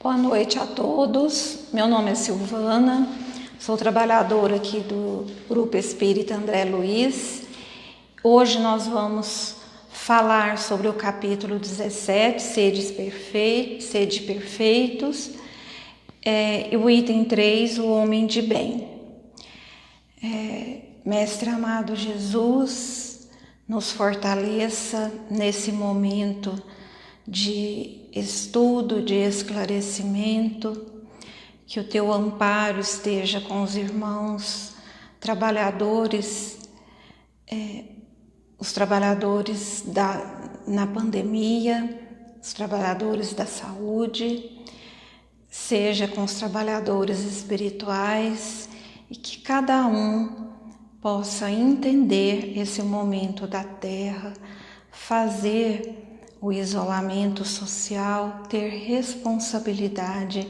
Boa noite a todos, meu nome é Silvana, sou trabalhadora aqui do Grupo Espírita André Luiz. Hoje nós vamos falar sobre o capítulo 17, Sede Perfeitos, e o item 3, o Homem de Bem. Mestre amado Jesus, nos fortaleça nesse momento de estudo, de esclarecimento, que o teu amparo esteja com os irmãos trabalhadores, os trabalhadores na pandemia, os trabalhadores da saúde, seja com os trabalhadores espirituais e que cada um possa entender esse momento da Terra, fazer o isolamento social, ter responsabilidade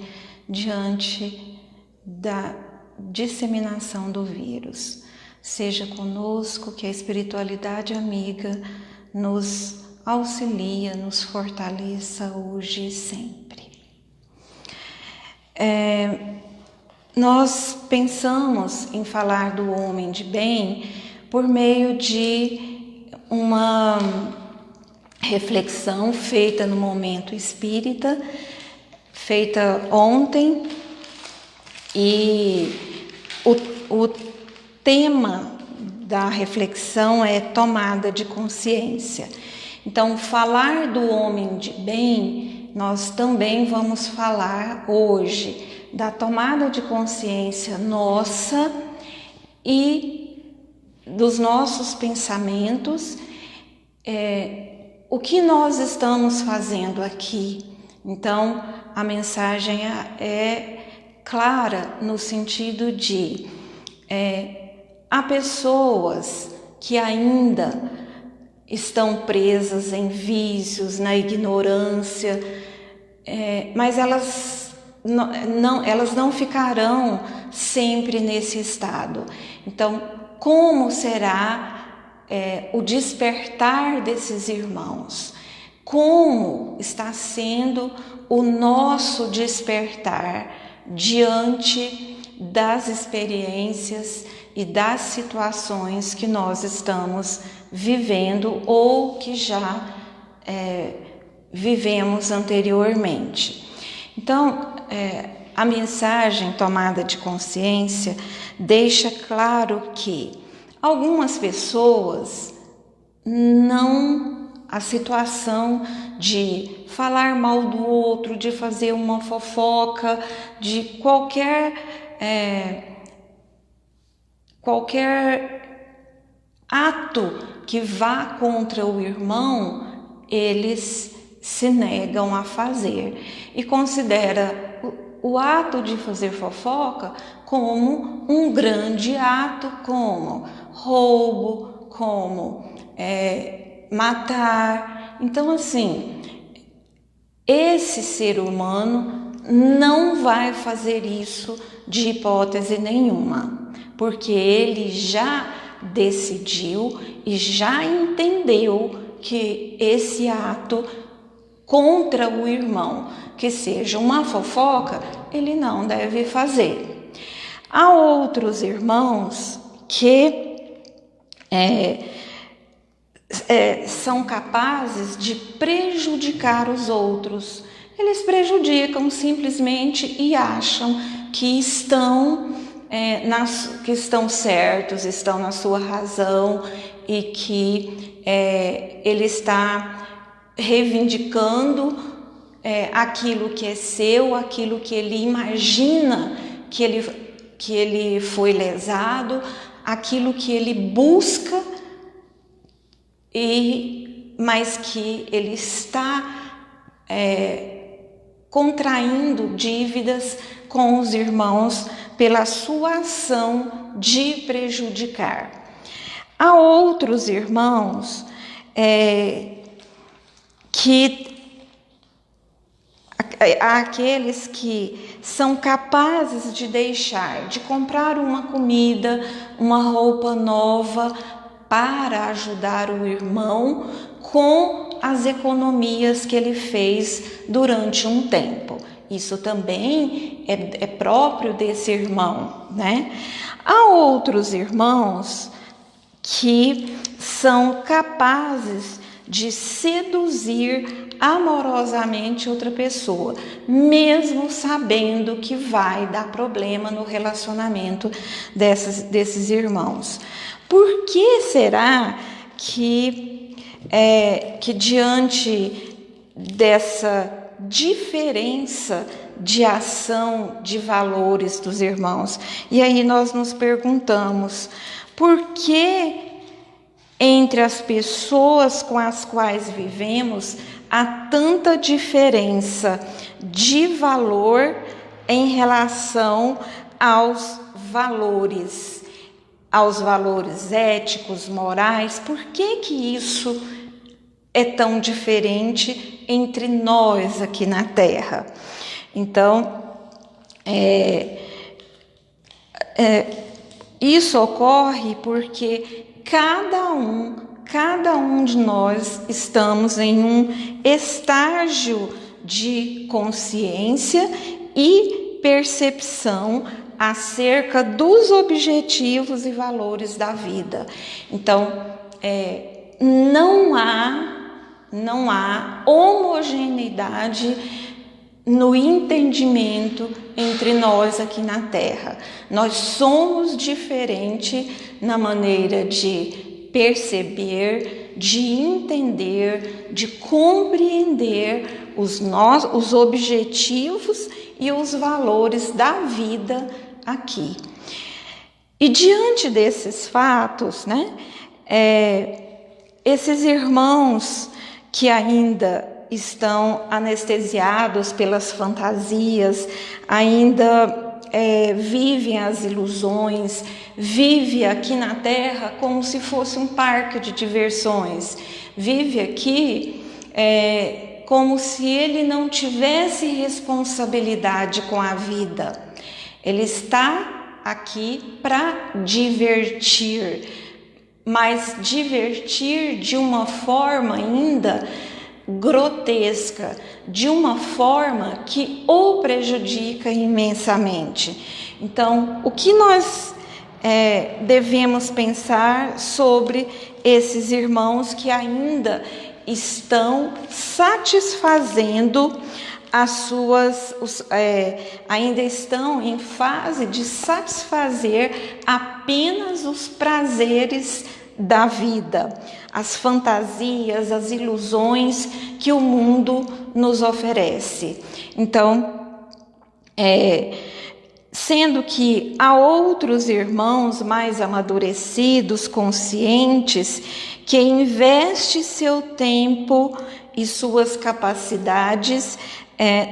diante da disseminação do vírus. Seja conosco, que a espiritualidade amiga nos auxilia, nos fortaleça hoje e sempre. Nós pensamos em falar do homem de bem por meio de uma reflexão feita no momento espírita, feita ontem, e o tema da reflexão é tomada de consciência. Então, falar do homem de bem, nós também vamos falar hoje da tomada de consciência nossa e dos nossos pensamentos, o que nós estamos fazendo aqui. Então, a mensagem é clara no sentido de há pessoas que ainda estão presas em vícios, na ignorância, mas elas não ficarão sempre nesse estado. Então, como será o despertar desses irmãos? Como está sendo o nosso despertar diante das experiências e das situações que nós estamos vivendo ou que já vivemos anteriormente? Então, a mensagem tomada de consciência deixa claro que algumas pessoas a situação de falar mal do outro, de fazer uma fofoca, de qualquer ato que vá contra o irmão, eles se negam a fazer e considera o ato de fazer fofoca como um grande ato, como roubo, como matar. Então, assim, esse ser humano não vai fazer isso de hipótese nenhuma, porque ele já decidiu e já entendeu que esse ato contra o irmão, que seja uma fofoca, ele não deve fazer. Há outros irmãos que são capazes de prejudicar os outros. Eles prejudicam simplesmente e acham que estão certos, estão na sua razão e que ele está reivindicando aquilo que é seu, aquilo que ele imagina que ele foi lesado, aquilo que ele busca, mas que ele está contraindo dívidas com os irmãos pela sua ação de prejudicar. Há outros irmãos há aqueles que são capazes de comprar uma comida, uma roupa nova para ajudar o irmão com as economias que ele fez durante um tempo. Isso também é próprio desse irmão, né? Há outros irmãos que são capazes de seduzir amorosamente outra pessoa, mesmo sabendo que vai dar problema no relacionamento desses irmãos. Por que será que diante dessa diferença de ação, de valores dos irmãos, e aí nós nos perguntamos, por que entre as pessoas com as quais vivemos há tanta diferença de valor em relação aos valores éticos, morais? Por que isso é tão diferente entre nós aqui na Terra? Então, isso ocorre porque cada um de nós estamos em um estágio de consciência e percepção acerca dos objetivos e valores da vida. Então, não há homogeneidade no entendimento entre nós aqui na Terra. Nós somos diferentes na maneira de perceber, de entender, de compreender os objetivos e os valores da vida aqui. E diante desses fatos, né, esses irmãos que ainda estão anestesiados pelas fantasias, ainda vivem as ilusões, vive aqui na Terra como se fosse um parque de diversões, vive aqui como se ele não tivesse responsabilidade com a vida. Ele está aqui para divertir, mas divertir de uma forma ainda grotesca, de uma forma que o prejudica imensamente. Então, o que nós devemos pensar sobre esses irmãos que ainda estão satisfazendo ainda estão em fase de satisfazer apenas os prazeres da vida, as fantasias, as ilusões que o mundo nos oferece. Então, sendo que há outros irmãos mais amadurecidos, conscientes, que investem seu tempo e suas capacidades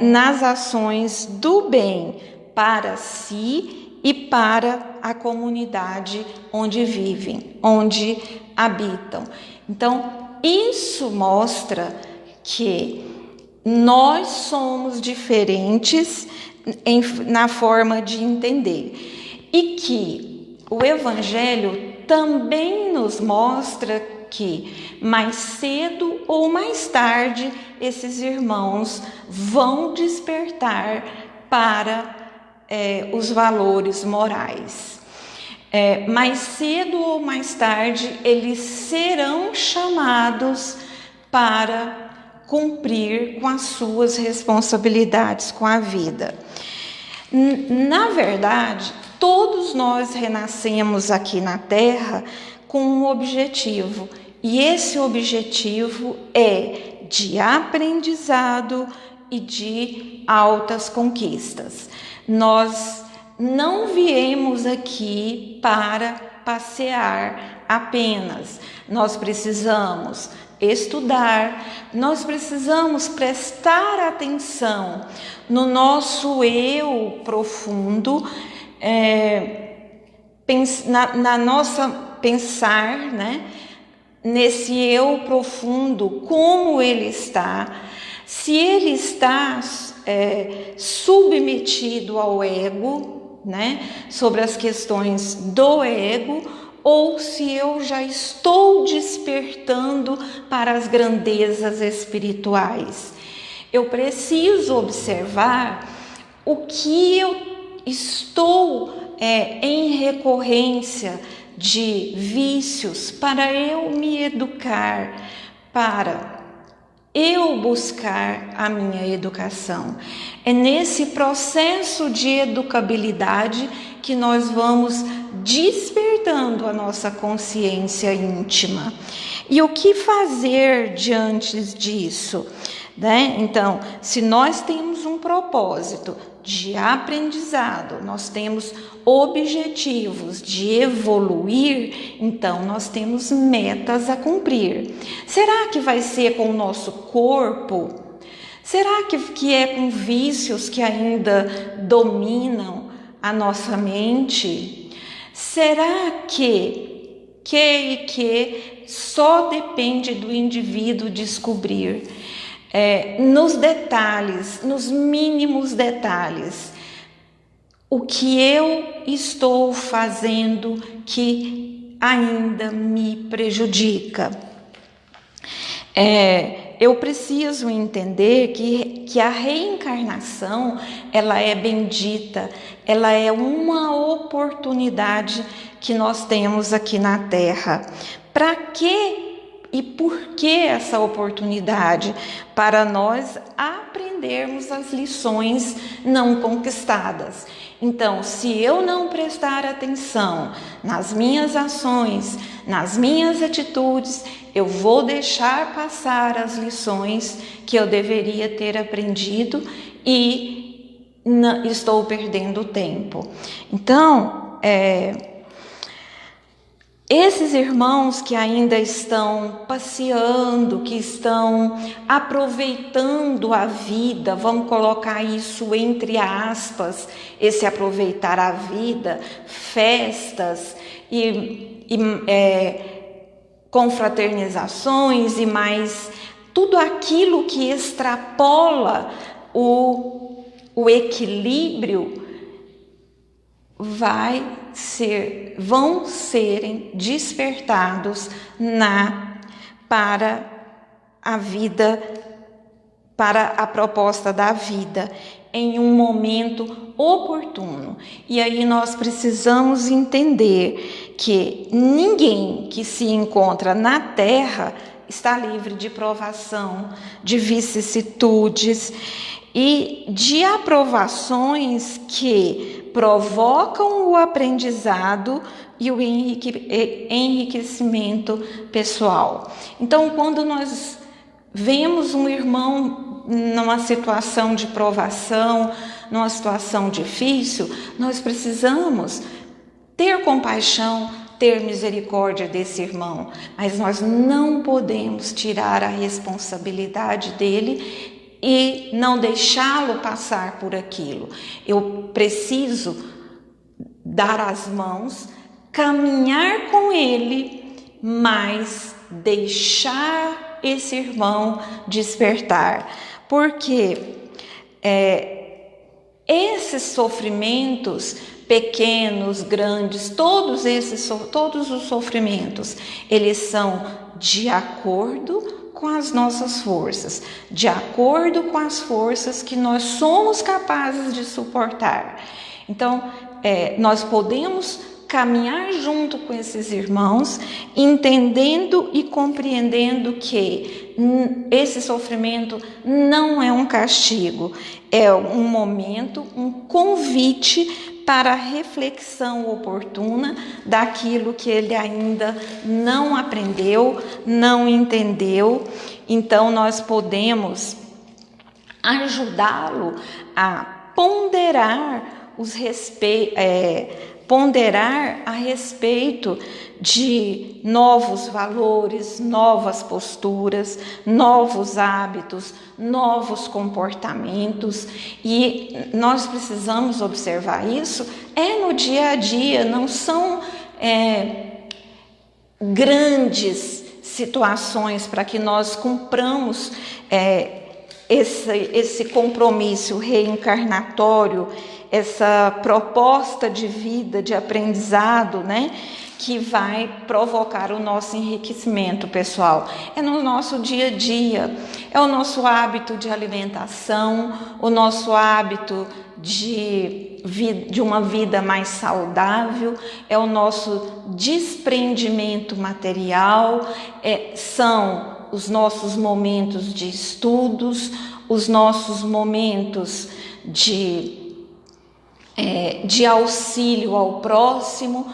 nas ações do bem para si e para a comunidade onde vivem, onde habitam. Então, isso mostra que nós somos diferentes na forma de entender e que o Evangelho também nos mostra que mais cedo ou mais tarde esses irmãos vão despertar para os valores morais. Mais cedo ou mais tarde eles serão chamados para cumprir com as suas responsabilidades com a vida. Na verdade, todos nós renascemos aqui na Terra com um objetivo, e esse objetivo é de aprendizado e de altas conquistas. Nós não viemos aqui para passear apenas. Nós precisamos estudar, nós precisamos prestar atenção no nosso eu profundo, na nossa pensar, né? Nesse eu profundo, como ele está, se ele está submetido ao ego, né? Sobre as questões do ego, ou se eu já estou despertando para as grandezas espirituais. Eu preciso observar o que eu estou em recorrência de vícios para eu me educar, para eu buscar a minha educação. É nesse processo de educabilidade que nós vamos despertando a nossa consciência íntima. E o que fazer diante disso? Né? Então, se nós temos um propósito de aprendizado, nós temos objetivos de evoluir, então nós temos metas a cumprir. Será que vai ser com o nosso corpo? Será que é com vícios que ainda dominam a nossa mente? Será que só depende do indivíduo descobrir? Nos detalhes, nos mínimos detalhes, o que eu estou fazendo que ainda me prejudica. Eu preciso entender que a reencarnação, ela é bendita, ela é uma oportunidade que nós temos aqui na Terra. Para quê? E por que essa oportunidade? Para nós aprendermos as lições não conquistadas. Então, se eu não prestar atenção nas minhas ações, nas minhas atitudes, eu vou deixar passar as lições que eu deveria ter aprendido e estou perdendo tempo. Então, esses irmãos que ainda estão passeando, que estão aproveitando a vida, vamos colocar isso entre aspas, esse aproveitar a vida, festas e confraternizações e mais tudo aquilo que extrapola o equilíbrio, vão serem despertados para a vida, para a proposta da vida, em um momento oportuno. E aí nós precisamos entender que ninguém que se encontra na Terra está livre de provação, de vicissitudes e de aprovações que provocam o aprendizado e o enriquecimento pessoal. Então, quando nós vemos um irmão numa situação de provação, numa situação difícil, nós precisamos ter compaixão, ter misericórdia desse irmão, mas nós não podemos tirar a responsabilidade dele e não deixá-lo passar por aquilo. Eu preciso dar as mãos, caminhar com ele, mas deixar esse irmão despertar. Porque esses sofrimentos, pequenos, grandes, todos os sofrimentos, eles são de acordo com as nossas forças, de acordo com as forças que nós somos capazes de suportar. Então, nós podemos caminhar junto com esses irmãos, entendendo e compreendendo que esse sofrimento não é um castigo, é um momento, um convite para a reflexão oportuna daquilo que ele ainda não aprendeu, não entendeu. Então, nós podemos ajudá-lo a ponderar ponderar a respeito de novos valores, novas posturas, novos hábitos, novos comportamentos, e nós precisamos observar isso no dia a dia, não são grandes situações para que nós cumpramos esse compromisso reencarnatório, essa proposta de vida, de aprendizado, né? que vai provocar o nosso enriquecimento pessoal. É no nosso dia a dia, é o nosso hábito de alimentação, o nosso hábito de uma vida mais saudável, é o nosso desprendimento material, são os nossos momentos de estudos, os nossos momentos de auxílio ao próximo.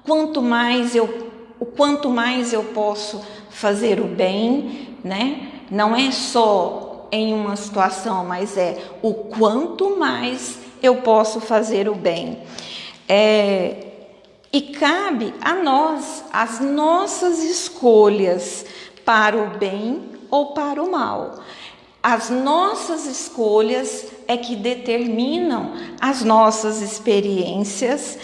Quanto mais eu posso fazer o bem, né? Não é só em uma situação, mas o quanto mais eu posso fazer o bem. E cabe a nós as nossas escolhas para o bem ou para o mal. As nossas escolhas é que determinam as nossas experiências,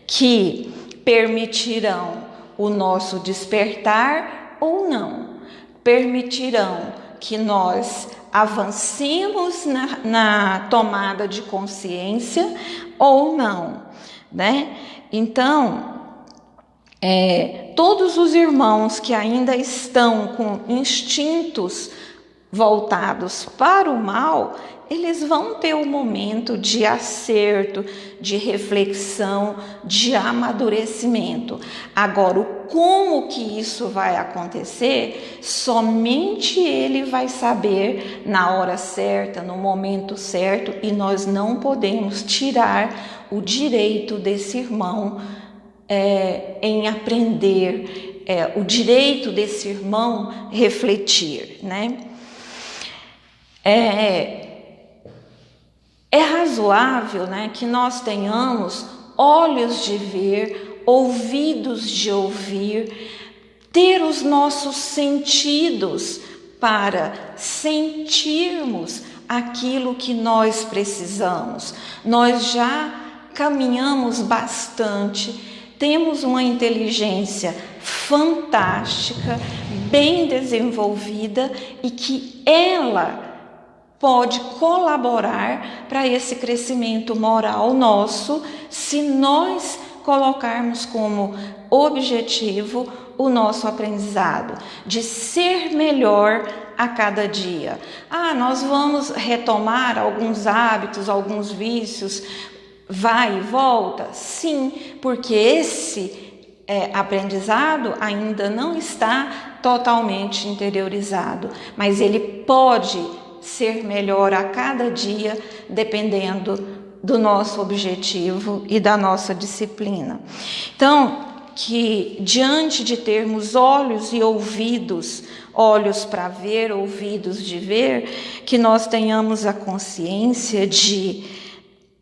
que permitirão o nosso despertar ou não, permitirão que nós avancemos na tomada de consciência ou não, né? Então, todos os irmãos que ainda estão com instintos voltados para o mal, eles vão ter um momento de acerto, de reflexão, de amadurecimento. Agora, como que isso vai acontecer, somente ele vai saber na hora certa, no momento certo, e nós não podemos tirar o direito desse irmão em aprender, o direito desse irmão refletir, né? É razoável, né, que nós tenhamos olhos de ver, ouvidos de ouvir, ter os nossos sentidos para sentirmos aquilo que nós precisamos. Nós já caminhamos bastante, temos uma inteligência fantástica, bem desenvolvida, e que ela pode colaborar para esse crescimento moral nosso, se nós colocarmos como objetivo o nosso aprendizado, de ser melhor a cada dia. Nós vamos retomar alguns hábitos, alguns vícios, vai e volta? Sim, porque esse aprendizado ainda não está totalmente interiorizado, mas ele pode ser melhor a cada dia, dependendo do nosso objetivo e da nossa disciplina. Então, que diante de termos olhos e ouvidos, olhos para ver, ouvidos de ver, que nós tenhamos a consciência de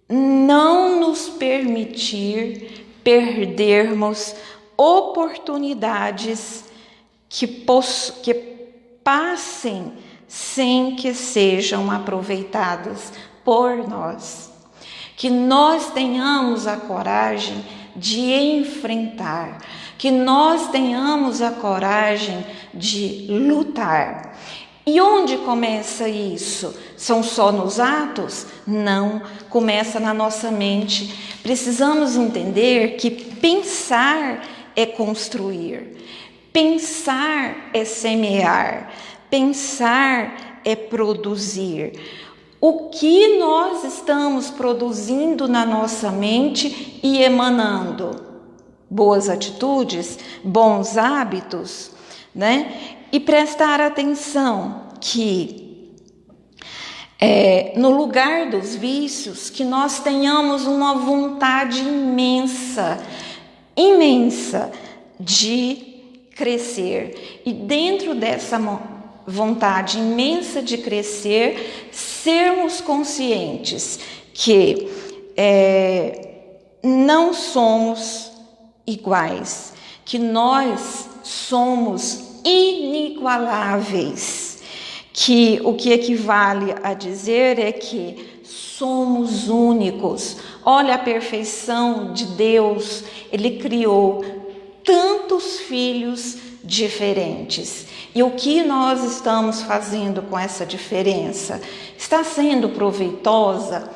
não nos permitir perdermos oportunidades que passem sem que sejam aproveitadas por nós. Que nós tenhamos a coragem de enfrentar, que nós tenhamos a coragem de lutar. E onde começa isso? São só nos atos? Não, começa na nossa mente. Precisamos entender que pensar é construir, pensar é semear, pensar é produzir. O que nós estamos produzindo na nossa mente e emanando? Boas atitudes, bons hábitos, né? E prestar atenção que no lugar dos vícios, que nós tenhamos uma vontade imensa de crescer. E dentro dessa vontade imensa de crescer, sermos conscientes que não somos iguais, que nós somos inigualáveis, que o que equivale a dizer é que somos únicos. Olha a perfeição de Deus, Ele criou tantos filhos diferentes. E o que nós estamos fazendo com essa diferença? Está sendo proveitosa?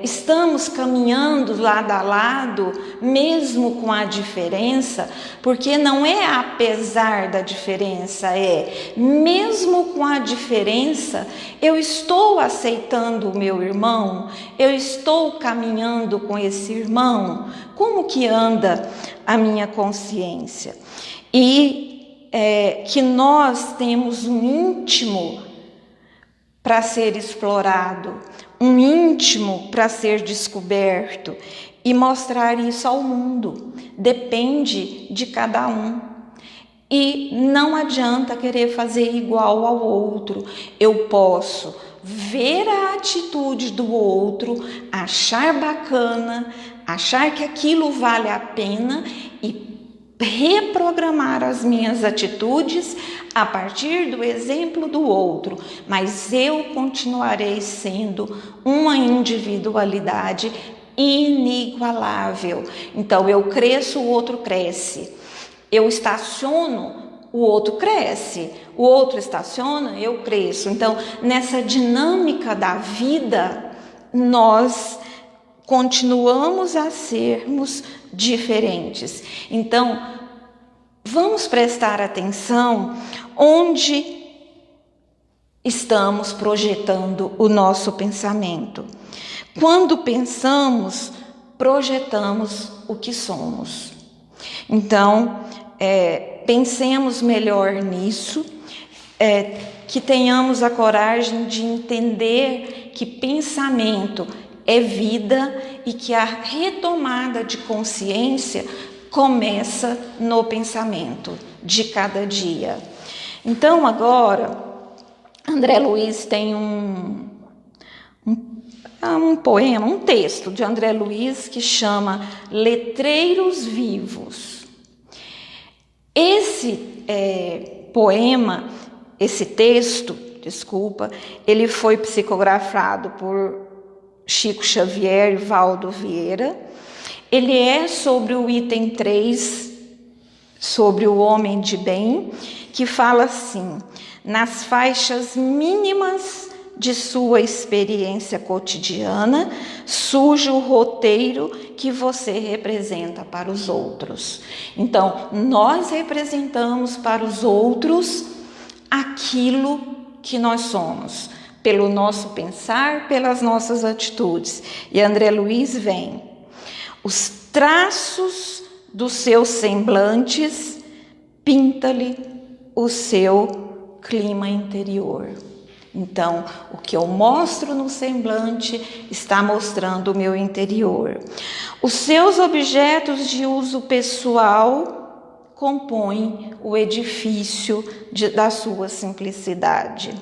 estamos caminhando lado a lado, mesmo com a diferença, porque não é apesar da diferença, é mesmo com a diferença, eu estou aceitando o meu irmão, eu estou caminhando com esse irmão, como que anda a minha consciência? E que nós temos um íntimo para ser explorado, um íntimo para ser descoberto e mostrar isso ao mundo. Depende de cada um. E não adianta querer fazer igual ao outro. Eu posso ver a atitude do outro, achar bacana, achar que aquilo vale a pena e reprogramar as minhas atitudes a partir do exemplo do outro, mas eu continuarei sendo uma individualidade inigualável. Então eu cresço, o outro cresce. Eu estaciono, o outro cresce. O outro estaciona, eu cresço. Então, nessa dinâmica da vida, nós continuamos a sermos diferentes. Então, vamos prestar atenção onde estamos projetando o nosso pensamento. Quando pensamos, projetamos o que somos. Então, pensemos melhor nisso, que tenhamos a coragem de entender que pensamento é vida e que a retomada de consciência começa no pensamento de cada dia. Então, agora, André Luiz tem um poema, um texto de André Luiz que chama Letreiros Vivos. Esse poema, esse texto, ele foi psicografado por Chico Xavier e Valdo Vieira. Ele é sobre o item 3, sobre o homem de bem, que fala assim: nas faixas mínimas de sua experiência cotidiana, surge o roteiro que você representa para os outros. Então, nós representamos para os outros aquilo que nós somos, pelo nosso pensar, pelas nossas atitudes. E André Luiz vem: os traços dos seus semblantes pinta-lhe o seu clima interior. Então, o que eu mostro no semblante está mostrando o meu interior. Os seus objetos de uso pessoal compõem o edifício da sua simplicidade.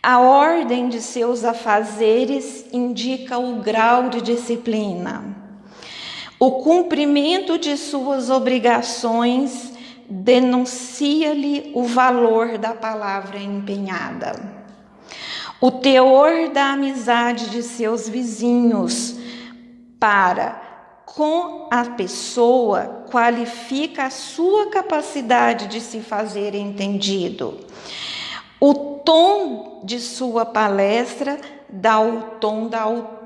A ordem de seus afazeres indica o grau de disciplina. O cumprimento de suas obrigações denuncia-lhe o valor da palavra empenhada. O teor da amizade de seus vizinhos para com a pessoa qualifica a sua capacidade de se fazer entendido. O tom de sua palestra dá o tom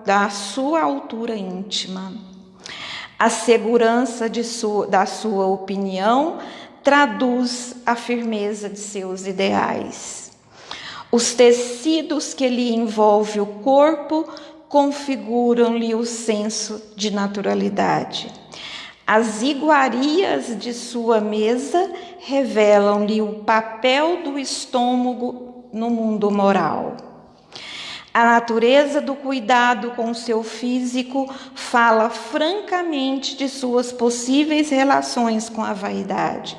da sua altura íntima. A segurança da sua opinião traduz a firmeza de seus ideais. Os tecidos que lhe envolvem o corpo configuram-lhe o senso de naturalidade. As iguarias de sua mesa revelam-lhe o papel do estômago no mundo moral. A natureza do cuidado com seu físico fala francamente de suas possíveis relações com a vaidade.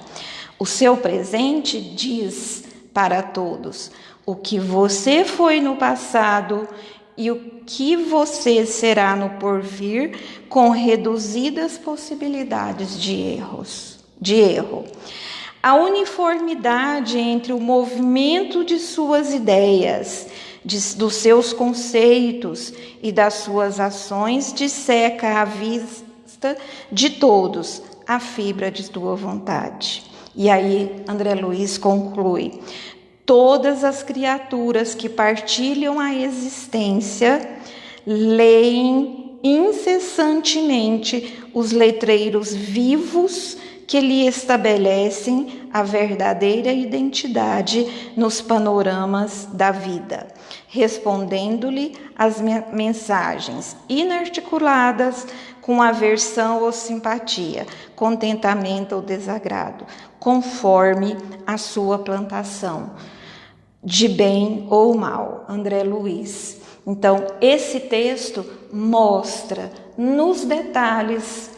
O seu presente diz para todos o que você foi no passado e o que você será no porvir, com reduzidas possibilidades de erro. A uniformidade entre o movimento de suas ideias, dos seus conceitos e das suas ações disseca à vista de todos a fibra de tua vontade. E aí André Luiz conclui: todas as criaturas que partilham a existência leem incessantemente os letreiros vivos que lhe estabelecem a verdadeira identidade nos panoramas da vida, respondendo-lhe às mensagens inarticuladas com aversão ou simpatia, contentamento ou desagrado, conforme a sua plantação, de bem ou mal. André Luiz. Então, esse texto mostra nos detalhes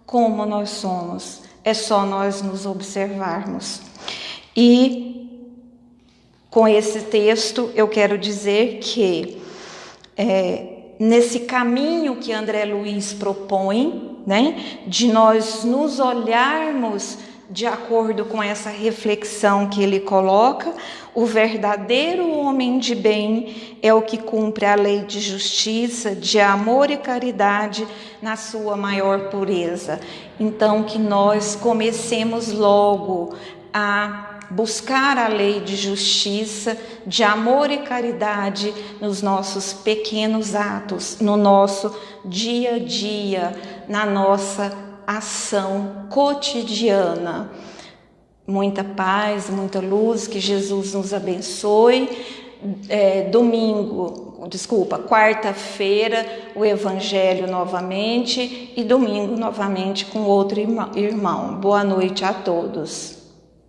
como nós somos. É só nós nos observarmos. E com esse texto eu quero dizer que nesse caminho que André Luiz propõe, né, de nós nos olharmos de acordo com essa reflexão que ele coloca, o verdadeiro homem de bem é o que cumpre a lei de justiça, de amor e caridade na sua maior pureza. Então, que nós comecemos logo a buscar a lei de justiça, de amor e caridade nos nossos pequenos atos, no nosso dia a dia, na nossa ação cotidiana. Muita paz, muita luz, que Jesus nos abençoe. Quarta-feira o Evangelho novamente e domingo novamente com outro irmão. Boa noite a todos.